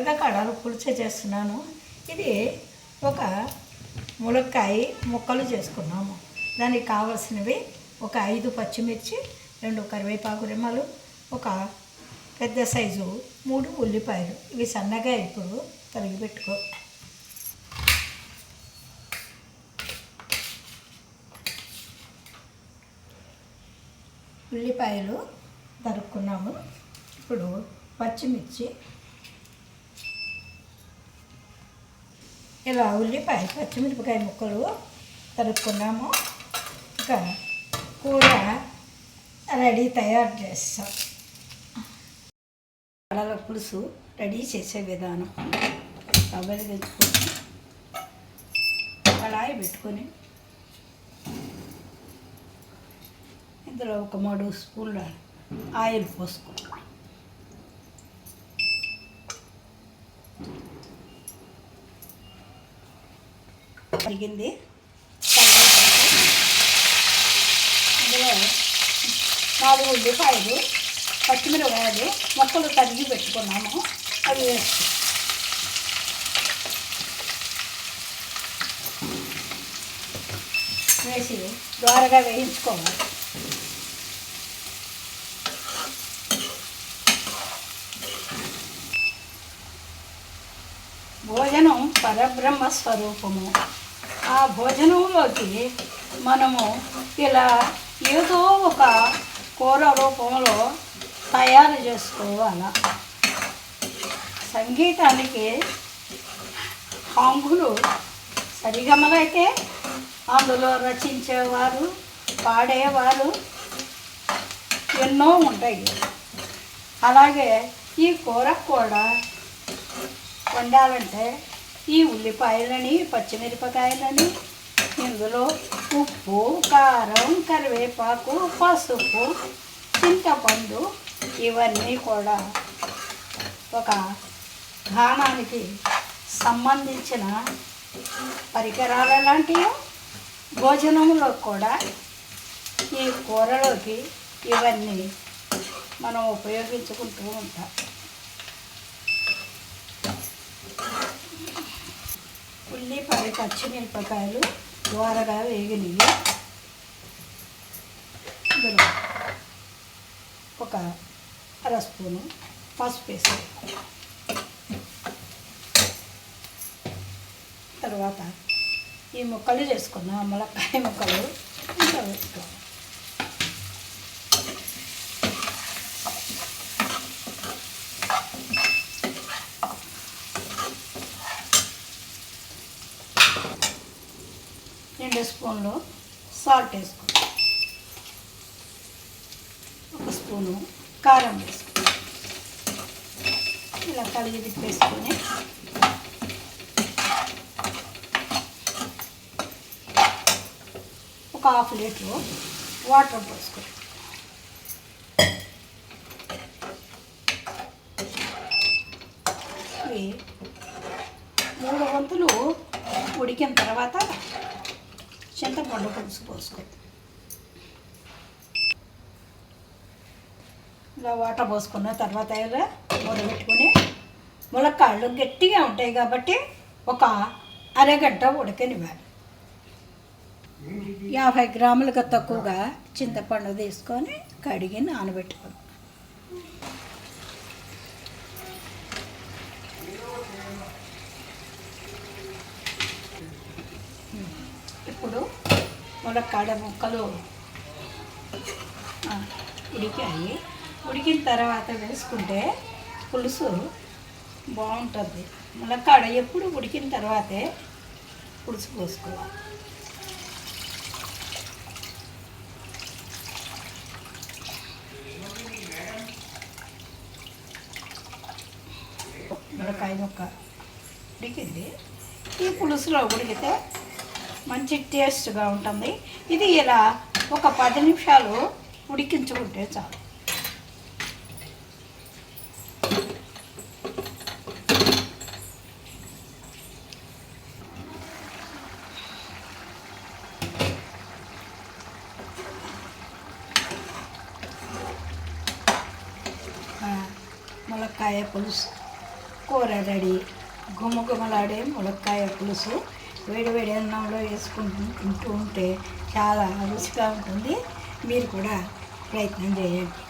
మునగకాడలు పులుసు చేస్తున్నాను. ఇది ఒక ములక్కాయ ముక్కలు చేసుకున్నాము. దానికి కావలసినవి ఒక 5 పచ్చిమిర్చి, 2 కరివేపాకు రెమ్మలు, ఒక పెద్ద సైజు 3 ఉల్లిపాయలు. ఇవి సన్నగా ఇప్పుడు తరిగి పెట్టుకో. ఉల్లిపాయలు తరుక్కున్నాము. ఇప్పుడు పచ్చిమిర్చి ఇలా పచ్చిమిరపకాయ ముక్కలు తరుక్కున్నాము. ఇంకా కూర రెడీ తయారు చేస్తాం. కడల పులుసు రెడీ చేసే విధానం: కొబ్బరి తెచ్చుకొని కళాయి పెట్టుకొని ఇందులో ఒక 3 స్పూన్ల ఆయిల్ పోసుకోవాలి. జరిగింది ఇందులో 4 ఉల్లిపాయలు, పచ్చిమిరపకాయలు మొక్కలు తరిగి పెట్టుకున్నాము. అవి వేసి ద్వారగా వేయించుకోవాలి. భోజనం పరబ్రహ్మ స్వరూపము. ఆ భోజనంలోకి మనము ఇలా ఏదో ఒక కూర రూపంలో తయారు చేసుకోవాలి. సంగీతానికి హంగులు సరిగమలైతే అందులో రచించేవారు, పాడేవారు ఎన్నో ఉంటాయి. అలాగే ఈ కూర కూడా వండాలంటే ఈ ఉల్లిపాయలని, పచ్చిమిరపకాయలని, ఇందులో ఉప్పు, కారం, కరివేపాకు, పసుపు, చింతపండు ఇవన్నీ కూడా ఒక ఘానానికి సంబంధించిన పరికరాలు లాంటివి. భోజనంలో కూడా ఈ కూరలోకి ఇవన్నీ మనం ఉపయోగించుకుంటూ ఉంటాం. ఉల్లిపాయ, పచ్చిమిరపకాయలు ద్వారగా వేగినవి. ఇందులో ఒక 1/2 స్పూను పసుపు వేసి తర్వాత ఈ ముక్కలు చేసుకున్న ములక్కాయ ముక్కలు ఇంకా వేసుకోవాలి. రెండు స్పూన్లు సాల్ట్ వేసుకోవాలి. 1 స్పూను కారం వేసుకోవాలి. ఇలా కలిగి తిప్పేసుకొని ఒక 1/2 లీటరు వాటర్ పోసుకోవాలి. ఇవి 3 వంతులు ఉడికిన తర్వాత చింతపండు పులుసు పోసుకోవాలి. ఇలా వాటర్ పోసుకున్న తర్వాత ఇలా ఉడబెట్టుకొని, ములక్కాళ్ళు గట్టిగా ఉంటాయి కాబట్టి ఒక అరగంట ఉడకనివ్వాలి. 50 గ్రాములకు తక్కువగా చింతపండు తీసుకొని కడిగి నానబెట్టుకోవాలి. ఇప్పుడు ములక్కాడ ముక్కలు ఉడికాయి. ఉడికిన తర్వాత వేసుకుంటే పులుసు బాగుంటుంది. ములక్కాడ ఎప్పుడు ఉడికిన తర్వాతే పులుసు పోసుకోవాలి. ములక్కాయ ముక్క ఉడికింది. ఈ పులుసులో ఉడికితే మంచి టేస్ట్గా ఉంటుంది. ఇది ఇలా ఒక 10 నిమిషాలు ఉడికించుకుంటే చాలు. ములక్కాయ పులుసు కూర రెడీ. గుమగుమలాడే ములక్కాయ పులుసు వేడి వేడి అన్నంలో వేసుకుంటూ తింటూ ఉంటే చాలా రుచిగా ఉంటుంది. మీరు కూడా ప్రయత్నం చేయండి.